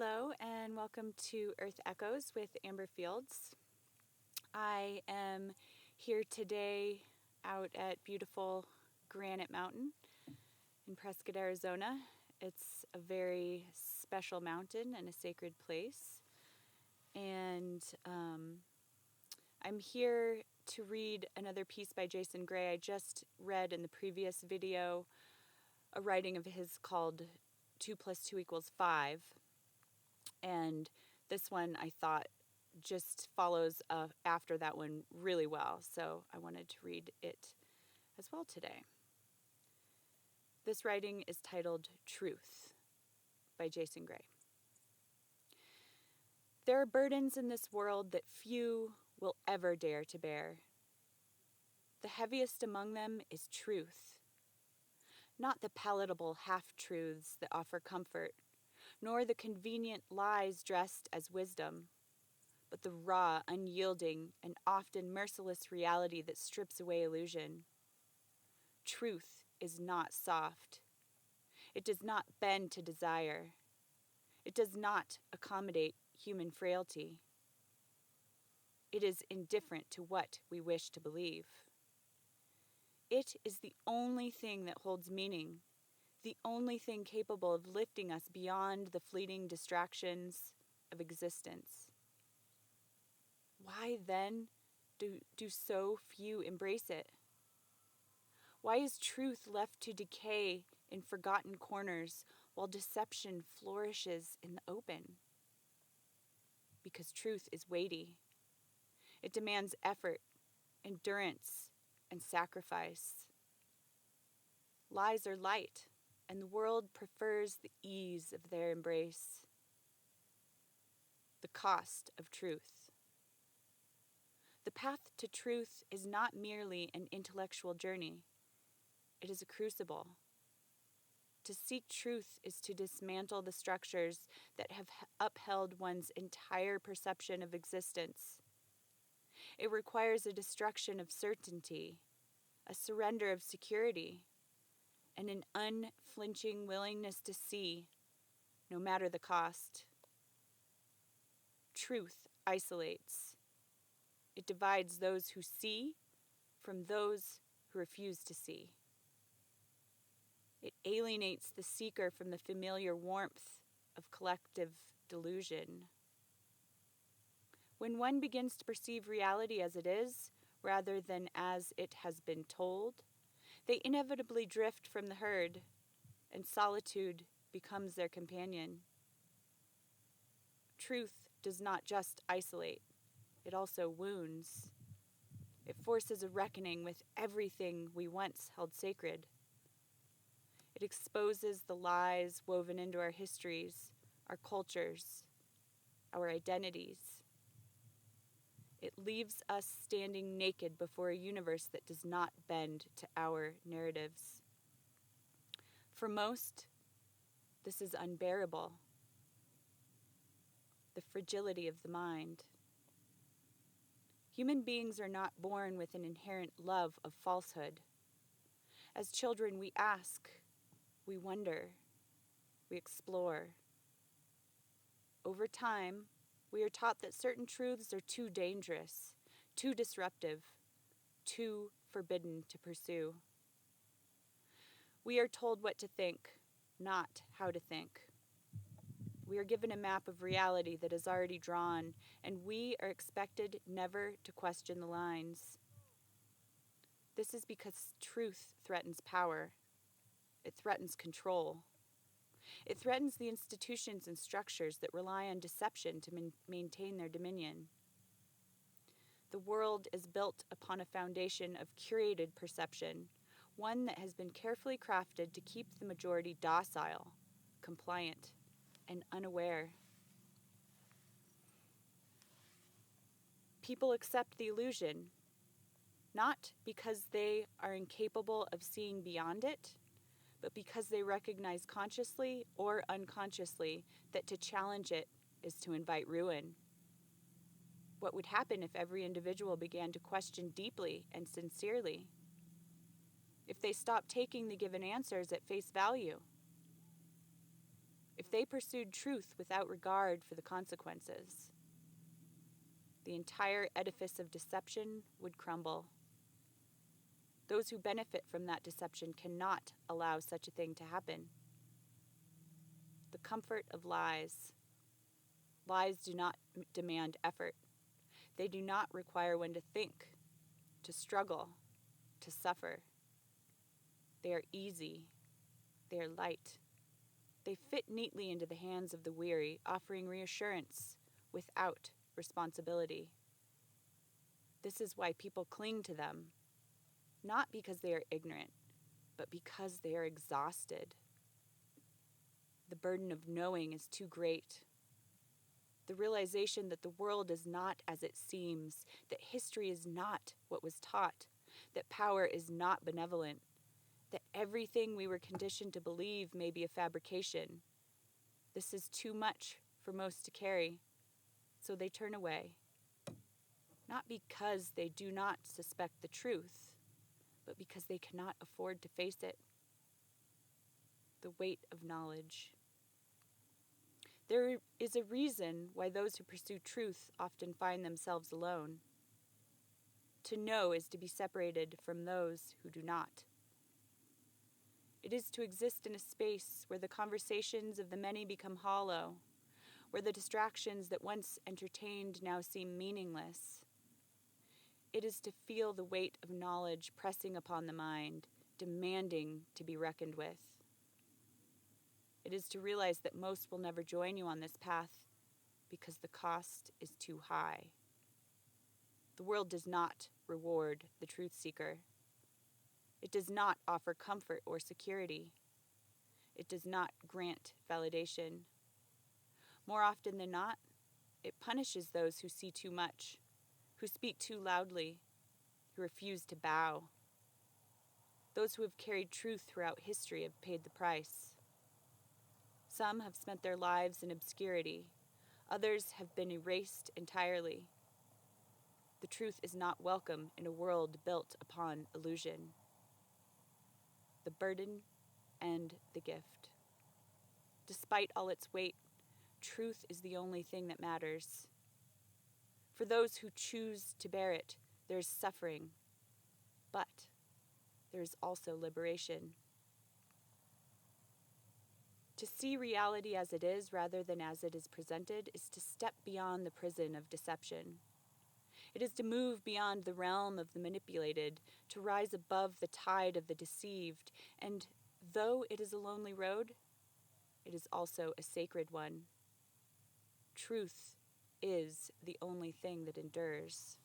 Hello and welcome to Earth Echoes with Amber Fields. I am here today out at beautiful Granite Mountain in Prescott, Arizona. It's a very special mountain and a sacred place. And I'm here to read another piece by Jason Gray. I just read in the previous video a writing of his called 2 + 2 = 5. And this one I thought just follows after that one really well, so I wanted to read it as well today. This writing is titled Truth by Jason Gray. There are burdens in this world that few will ever dare to bear. The heaviest among them is truth, not the palatable half-truths that offer comfort, nor the convenient lies dressed as wisdom, but the raw, unyielding, and often merciless reality that strips away illusion. Truth is not soft. It does not bend to desire. It does not accommodate human frailty. It is indifferent to what we wish to believe. It is the only thing that holds meaning, the only thing capable of lifting us beyond the fleeting distractions of existence. Why then do so few embrace it? Why is truth left to decay in forgotten corners while deception flourishes in the open? Because truth is weighty. It demands effort, endurance, and sacrifice. Lies are light, and the world prefers the ease of their embrace. The cost of truth. The path to truth is not merely an intellectual journey. It is a crucible. To seek truth is to dismantle the structures that have upheld one's entire perception of existence. It requires a destruction of certainty, a surrender of security, and an unflinching willingness to see, no matter the cost. Truth isolates. It divides those who see from those who refuse to see. It alienates the seeker from the familiar warmth of collective delusion. When one begins to perceive reality as it is, rather than as it has been told, they inevitably drift from the herd, and solitude becomes their companion. Truth does not just isolate, it also wounds. It forces a reckoning with everything we once held sacred. It exposes the lies woven into our histories, our cultures, our identities. It leaves us standing naked before a universe that does not bend to our narratives. For most, this is unbearable. The fragility of the mind. Human beings are not born with an inherent love of falsehood. As children, we ask, we wonder, we explore. Over time, we are taught that certain truths are too dangerous, too disruptive, too forbidden to pursue. We are told what to think, not how to think. We are given a map of reality that is already drawn, and we are expected never to question the lines. This is because truth threatens power. It threatens control. It threatens the institutions and structures that rely on deception to maintain their dominion. The world is built upon a foundation of curated perception, one that has been carefully crafted to keep the majority docile, compliant, and unaware. People accept the illusion, not because they are incapable of seeing beyond it, but because they recognize consciously or unconsciously that to challenge it is to invite ruin. What would happen if every individual began to question deeply and sincerely? If they stopped taking the given answers at face value? if they pursued truth without regard for the consequences, the entire edifice of deception would crumble. Those who benefit from that deception cannot allow such a thing to happen. The comfort of lies. Lies do not demand effort. They do not require one to think, to struggle, to suffer. They are easy. They are light. They fit neatly into the hands of the weary, offering reassurance without responsibility. This is why people cling to them, not because they are ignorant, but because they are exhausted. The burden of knowing is too great. The realization that the world is not as it seems, that history is not what was taught, that power is not benevolent, that everything we were conditioned to believe may be a fabrication. This is too much for most to carry, so they turn away. Not because they do not suspect the truth, but because they cannot afford to face it. The weight of knowledge. There is a reason why those who pursue truth often find themselves alone. To know is to be separated from those who do not. It is to exist in a space where the conversations of the many become hollow, where the distractions that once entertained now seem meaningless. It is to feel the weight of knowledge pressing upon the mind, demanding to be reckoned with. It is to realize that most will never join you on this path because the cost is too high. The world does not reward the truth seeker. It does not offer comfort or security. It does not grant validation. More often than not, it punishes those who see too much, who speak too loudly, who refuse to bow. Those who have carried truth throughout history have paid the price. Some have spent their lives in obscurity. Others have been erased entirely. The truth is not welcome in a world built upon illusion. The burden and the gift. Despite all its weight, truth is the only thing that matters. For those who choose to bear it, there is suffering, but there is also liberation. To see reality as it is rather than as it is presented is to step beyond the prison of deception. It is to move beyond the realm of the manipulated, to rise above the tide of the deceived, and though it is a lonely road, it is also a sacred one. Truth is the only thing that endures.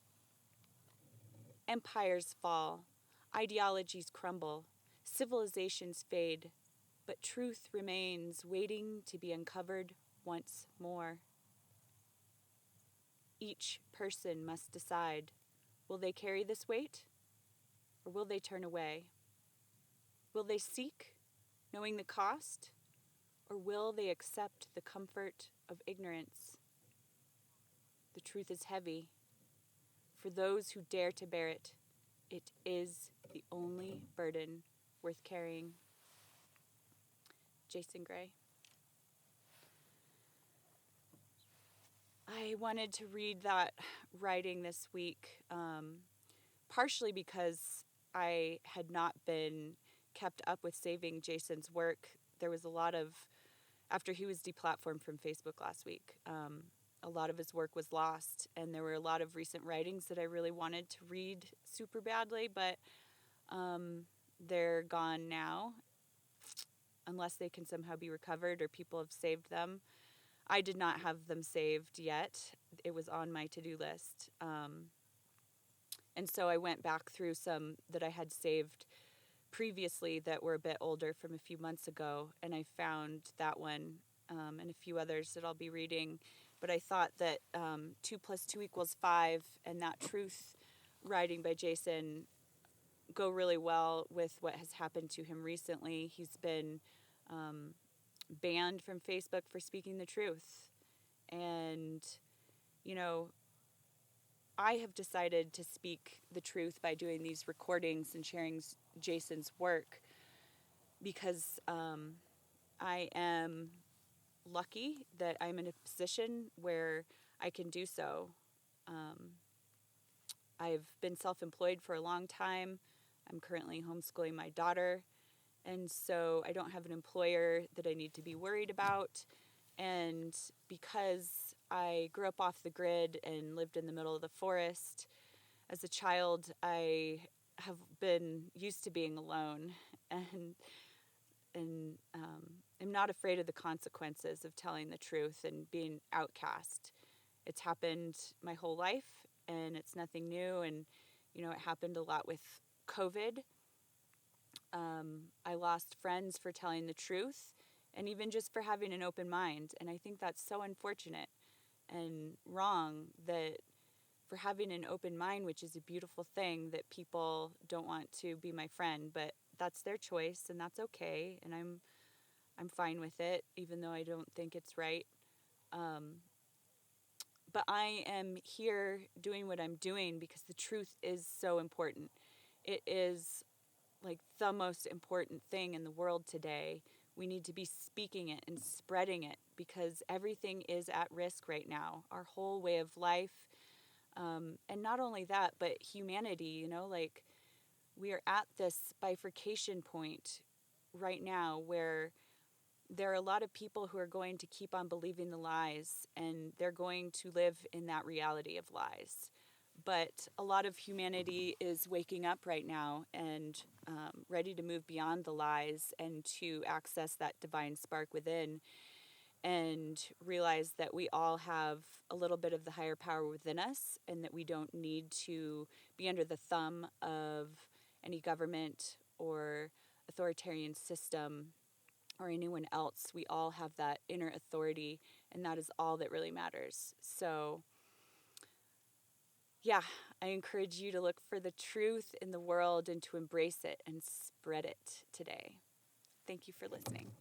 Empires fall, ideologies crumble, civilizations fade, but truth remains, waiting to be uncovered once more. Each person must decide, will they carry this weight, or will they turn away? Will they seek, knowing the cost, or will they accept the comfort of ignorance? The truth is heavy. For those who dare to bear it, it is the only burden worth carrying. Jason Gray. I wanted to read that writing this week, partially because I had not been kept up with saving Jason's work. There was a lot of, after he was deplatformed from Facebook last week, a lot of his work was lost, and there were a lot of recent writings that I really wanted to read super badly, but they're gone now, unless they can somehow be recovered or people have saved them. I did not have them saved yet. It was on my to-do list. And so I went back through some that I had saved previously that were a bit older from a few months ago, and I found that one and a few others that I'll be reading. But I thought that 2 + 2 = 5 and that truth writing by Jason go really well with what has happened to him recently. He's been banned from Facebook for speaking the truth. And, you know, I have decided to speak the truth by doing these recordings and sharing Jason's work because I am lucky that I'm in a position where I can do so. I've been self-employed for a long time. I'm currently homeschooling my daughter, and so I don't have an employer that I need to be worried about. And because I grew up off the grid and lived in the middle of the forest, as a child, I have been used to being alone, and am not afraid of the consequences of telling the truth and being outcast. It's happened my whole life, and it's nothing new. And it happened a lot with COVID. I lost friends for telling the truth, and even just for having an open mind. And I think that's so unfortunate and wrong, that for having an open mind, which is a beautiful thing, that people don't want to be my friend, but that's their choice, and that's okay, and I'm fine with it, even though I don't think it's right. But I am here doing what I'm doing because the truth is so important. It is like the most important thing in the world today. We need to be speaking it and spreading it because everything is at risk right now. Our whole way of life. And not only that, but humanity, like we are at this bifurcation point right now where there are a lot of people who are going to keep on believing the lies, and they're going to live in that reality of lies. But a lot of humanity is waking up right now and ready to move beyond the lies and to access that divine spark within and realize that we all have a little bit of the higher power within us, and that we don't need to be under the thumb of any government or authoritarian system or anyone else. We all have that inner authority, and that is all that really matters. So, yeah, I encourage you to look for the truth in the world and to embrace it and spread it today. Thank you for listening.